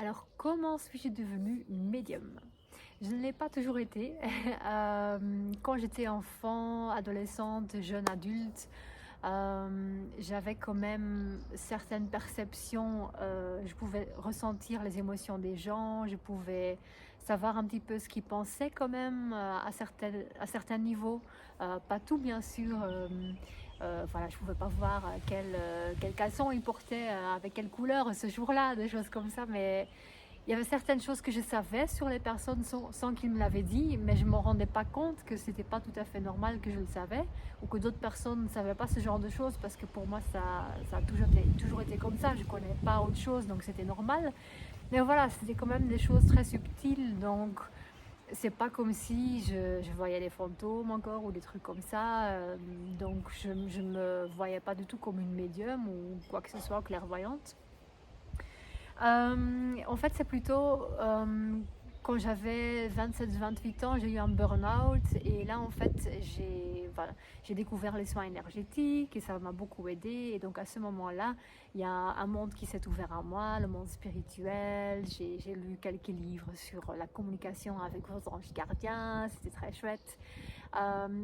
Alors, comment suis-je devenue médium? Je ne l'ai pas toujours été. Quand j'étais enfant, adolescente, jeune adulte, j'avais quand même certaines perceptions. Je pouvais ressentir les émotions des gens, je pouvais savoir un petit peu ce qu'ils pensaient quand même à certains niveaux. Pas tout, bien sûr. Voilà, je pouvais pas voir quel caleçon ils portaient, avec quelle couleur ce jour-là, des choses comme ça, mais il y avait certaines choses que je savais sur les personnes sans qu'ils me l'avaient dit, mais je ne me rendais pas compte que c'était pas tout à fait normal que je le savais, ou que d'autres personnes ne savaient pas ce genre de choses, parce que pour moi, ça a toujours été comme ça. Je ne connais pas autre chose, donc c'était normal. Mais voilà, c'était quand même des choses très subtiles, donc c'est pas comme si je voyais des fantômes encore ou des trucs comme ça. Donc je ne me voyais pas du tout comme une médium ou quoi que ce soit, clairvoyante. En fait, c'est plutôt quand j'avais 27-28 ans, j'ai eu un burn-out et là, en fait, j'ai découvert les soins énergétiques et ça m'a beaucoup aidé. Et donc, à ce moment-là, il y a un monde qui s'est ouvert à moi, le monde spirituel. J'ai lu quelques livres sur la communication avec vos anges gardiens, c'était très chouette.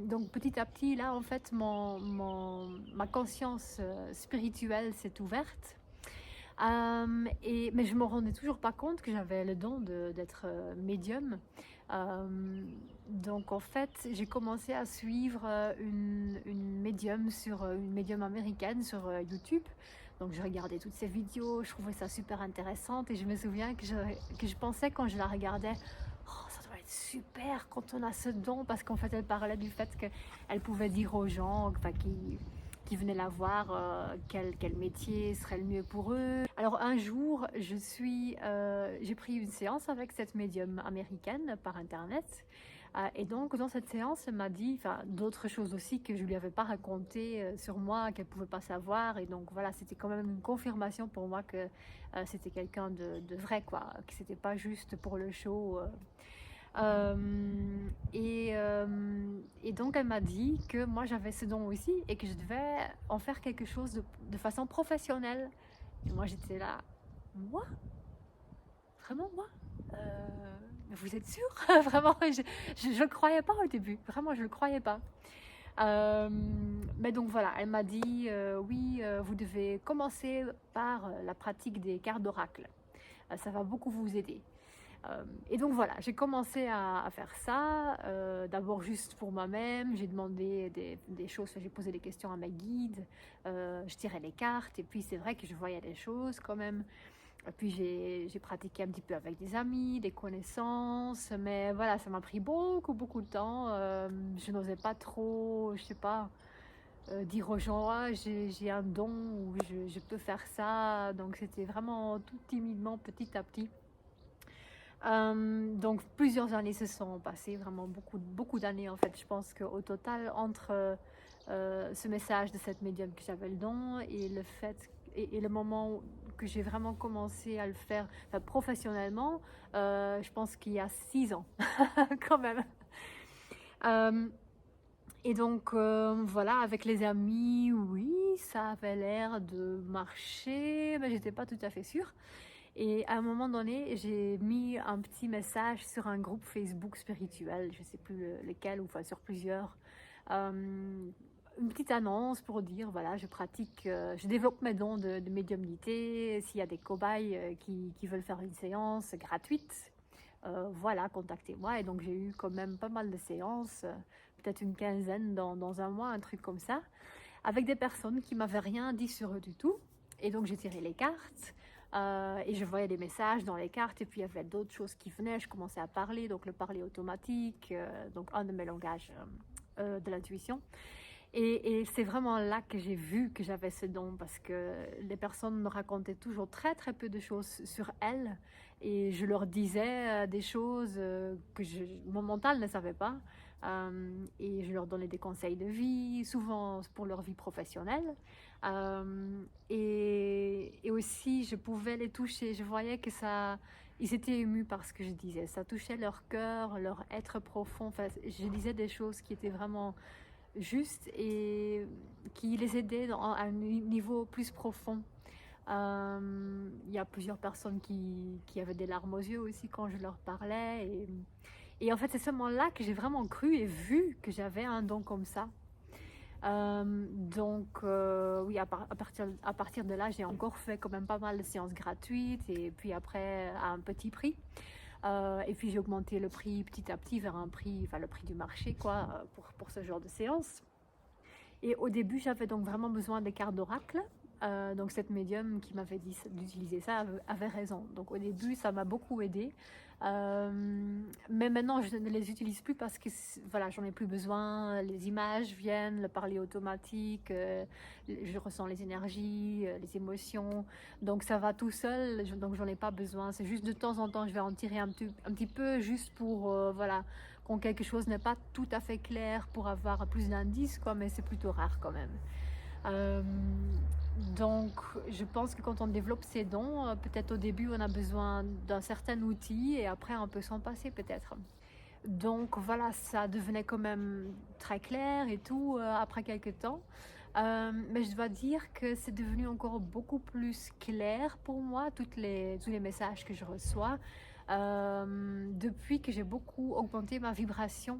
Donc, petit à petit, là, en fait, ma conscience spirituelle s'est ouverte. Mais je me rendais toujours pas compte que j'avais le don d'être médium. Donc en fait, j'ai commencé à suivre une médium une médium américaine sur YouTube. Donc je regardais toutes ces vidéos, je trouvais ça super intéressante et je me souviens que je pensais quand je la regardais, oh, ça doit être super quand on a ce don, parce qu'en fait elle parlait du fait qu'elle pouvait dire aux gens, enfin, qui venaient la voir, quel métier serait le mieux pour eux. Alors un jour, j'ai pris une séance avec cette médium américaine par internet. Et donc dans cette séance, elle m'a dit d'autres choses aussi que je lui avais pas racontées sur moi, qu'elle pouvait pas savoir. Et donc voilà, c'était quand même une confirmation pour moi que c'était quelqu'un de vrai, quoi, que c'était pas juste pour le show. Et donc elle m'a dit que moi j'avais ce don aussi et que je devais en faire quelque chose de façon professionnelle. Et moi j'étais là, moi? Vraiment moi? Mais vous êtes sûr? Vraiment, je le croyais pas au début. Vraiment, je le croyais pas. Mais donc voilà, elle m'a dit, oui, vous devez commencer par la pratique des cartes d'oracle. Ça va beaucoup vous aider. Et donc voilà, j'ai commencé à faire ça, d'abord juste pour moi-même. J'ai demandé des choses, j'ai posé des questions à mes guides, je tirais les cartes, et puis c'est vrai que je voyais des choses quand même. Et puis j'ai pratiqué un petit peu avec des amis, des connaissances, mais voilà, ça m'a pris beaucoup de temps. Je n'osais pas trop, je sais pas, dire aux gens, ah, j'ai un don, ou je peux faire ça. Donc c'était vraiment tout timidement, petit à petit. Donc plusieurs années se sont passées, vraiment beaucoup d'années en fait. Je pense qu'au total, entre ce message de cette médium que j'avais le don et le fait et le moment que j'ai vraiment commencé à le faire, enfin, professionnellement, je pense qu'il y a 6 ans quand même. Euh, et donc voilà, avec les amis, oui, ça avait l'air de marcher, mais j'étais pas tout à fait sûre. Et à un moment donné, j'ai mis un petit message sur un groupe Facebook spirituel, je ne sais plus lequel, ou enfin sur plusieurs. Une petite annonce pour dire, voilà, je pratique, je développe mes dons de médiumnité. S'il y a des cobayes qui veulent faire une séance gratuite, voilà, contactez-moi. Et donc j'ai eu quand même pas mal de séances, peut-être une quinzaine dans un mois, un truc comme ça, avec des personnes qui m'avaient rien dit sur eux du tout. Et donc j'ai tiré les cartes. Et je voyais des messages dans les cartes, et puis il y avait d'autres choses qui venaient. Je commençais à parler, donc le parler automatique, donc un de mes langages de l'intuition. Et c'est vraiment là que j'ai vu que j'avais ce don, parce que les personnes me racontaient toujours très peu de choses sur elles, et je leur disais des choses mon mental ne savait pas. Et je leur donnais des conseils de vie, souvent pour leur vie professionnelle. Et aussi, je pouvais les toucher. Je voyais que ils étaient émus par ce que je disais. Ça touchait leur cœur, leur être profond. Enfin, je disais des choses qui étaient vraiment justes et qui les aidaient à un niveau plus profond. Il y a plusieurs personnes qui avaient des larmes aux yeux aussi quand je leur parlais. Et en fait, c'est seulement là que j'ai vraiment cru et vu que j'avais un don comme ça. Oui, à partir de là, j'ai encore fait quand même pas mal de séances gratuites et puis après à un petit prix. Et puis j'ai augmenté le prix petit à petit vers un prix, enfin le prix du marché quoi, pour ce genre de séance. Et au début, j'avais donc vraiment besoin des cartes d'oracle. Donc cette médium qui m'avait dit d'utiliser ça avait raison. Donc au début, ça m'a beaucoup aidé. Mais maintenant, je ne les utilise plus parce que voilà, j'en ai plus besoin. Les images viennent, le parler automatique, je ressens les énergies, les émotions. Donc ça va tout seul, donc j'en ai pas besoin. C'est juste de temps en temps, je vais en tirer un petit peu juste pour voilà, quand quelque chose n'est pas tout à fait clair pour avoir plus d'indices, quoi, mais c'est plutôt rare quand même. Euh, donc, je pense que quand on développe ses dons, peut-être au début on a besoin d'un certain outil et après on peut s'en passer peut-être. Donc voilà, ça devenait quand même très clair et tout après quelques temps. Mais je dois dire que c'est devenu encore beaucoup plus clair pour moi, tous les messages que je reçois, depuis que j'ai beaucoup augmenté ma vibration.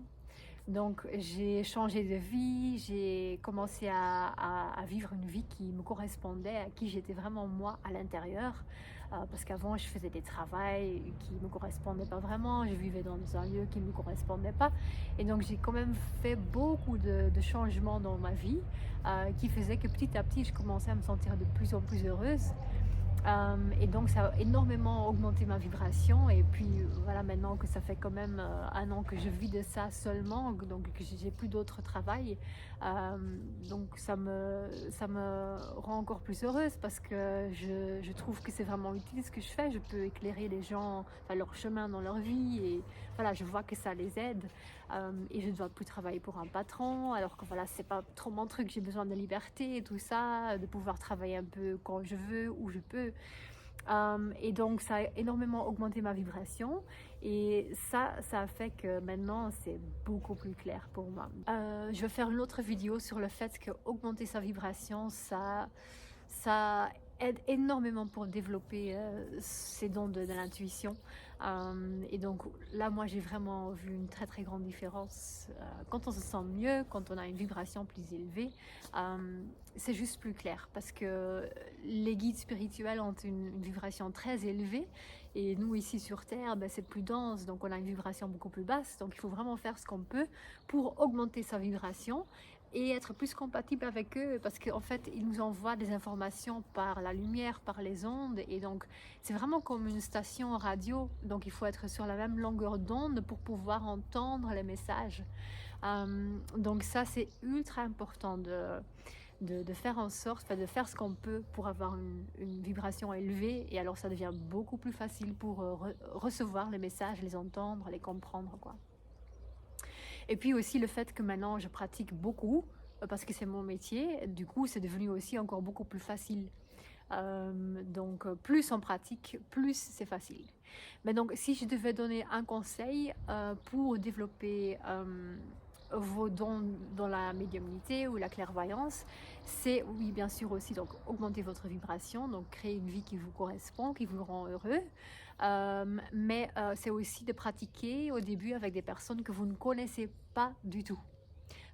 Donc j'ai changé de vie, j'ai commencé à vivre une vie qui me correspondait, à qui j'étais vraiment moi à l'intérieur. Parce qu'avant je faisais des travails qui ne me correspondaient pas vraiment, je vivais dans un lieu qui ne me correspondait pas. Et donc j'ai quand même fait beaucoup de changements dans ma vie qui faisaient que petit à petit je commençais à me sentir de plus en plus heureuse. Et donc ça a énormément augmenté ma vibration et puis voilà, maintenant que ça fait quand même un an que je vis de ça seulement, donc que j'ai plus d'autre travail, donc ça me rend encore plus heureuse parce que je trouve que c'est vraiment utile ce que je fais. Je peux éclairer les gens, enfin, leur chemin dans leur vie et voilà, je vois que ça les aide. Et je ne dois plus travailler pour un patron, alors que voilà, c'est pas trop mon truc, j'ai besoin de liberté et tout ça, de pouvoir travailler un peu quand je veux, où je peux. Et donc ça a énormément augmenté ma vibration et ça a fait que maintenant c'est beaucoup plus clair pour moi. Je vais faire une autre vidéo sur le fait que augmenter sa vibration, ça aide énormément pour développer ses dons de l'intuition. Et donc là, moi, j'ai vraiment vu une très très grande différence. Quand on se sent mieux, quand on a une vibration plus élevée, c'est juste plus clair parce que les guides spirituels ont une vibration très élevée et nous ici sur Terre, ben, c'est plus dense, donc on a une vibration beaucoup plus basse. Donc il faut vraiment faire ce qu'on peut pour augmenter sa vibration et être plus compatible avec eux parce qu'en fait ils nous envoient des informations par la lumière, par les ondes et donc c'est vraiment comme une station radio, donc il faut être sur la même longueur d'onde pour pouvoir entendre les messages. Donc ça c'est ultra important de faire en sorte, de faire ce qu'on peut pour avoir une vibration élevée et alors ça devient beaucoup plus facile pour recevoir les messages, les entendre, les comprendre quoi. Et puis aussi le fait que maintenant je pratique beaucoup, parce que c'est mon métier, du coup c'est devenu aussi encore beaucoup plus facile. Donc plus on pratique, plus c'est facile. Mais donc si je devais donner un conseil pour développer vos dons dans la médiumnité ou la clairvoyance, c'est oui bien sûr aussi donc augmenter votre vibration, donc créer une vie qui vous correspond, qui vous rend heureux. Mais c'est aussi de pratiquer au début avec des personnes que vous ne connaissez pas du tout.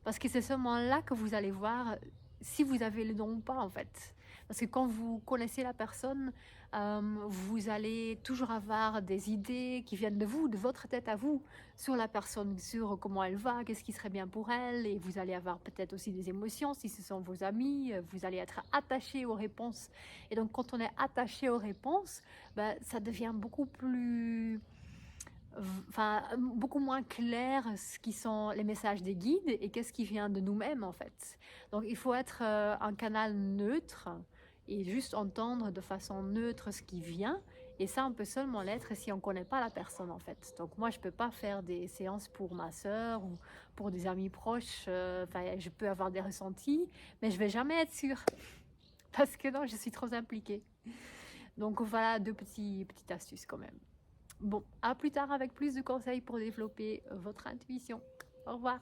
Parce que c'est seulement là que vous allez voir si vous avez le don ou pas en fait. Parce que quand vous connaissez la personne, vous allez toujours avoir des idées qui viennent de vous, de votre tête à vous, sur la personne, sur comment elle va, qu'est-ce qui serait bien pour elle. Et vous allez avoir peut-être aussi des émotions si ce sont vos amis. Vous allez être attaché aux réponses. Et donc quand on est attaché aux réponses, ben, ça devient beaucoup plus... Enfin, beaucoup moins clair ce qui sont les messages des guides et qu'est-ce qui vient de nous-mêmes en fait. Donc il faut être un canal neutre et juste entendre de façon neutre ce qui vient. Et ça, on peut seulement l'être si on ne connaît pas la personne en fait. Donc moi, je ne peux pas faire des séances pour ma sœur ou pour des amis proches. Enfin, je peux avoir des ressentis, mais je ne vais jamais être sûre. Parce que non, je suis trop impliquée. Donc voilà deux petites astuces quand même. Bon, à plus tard avec plus de conseils pour développer votre intuition. Au revoir.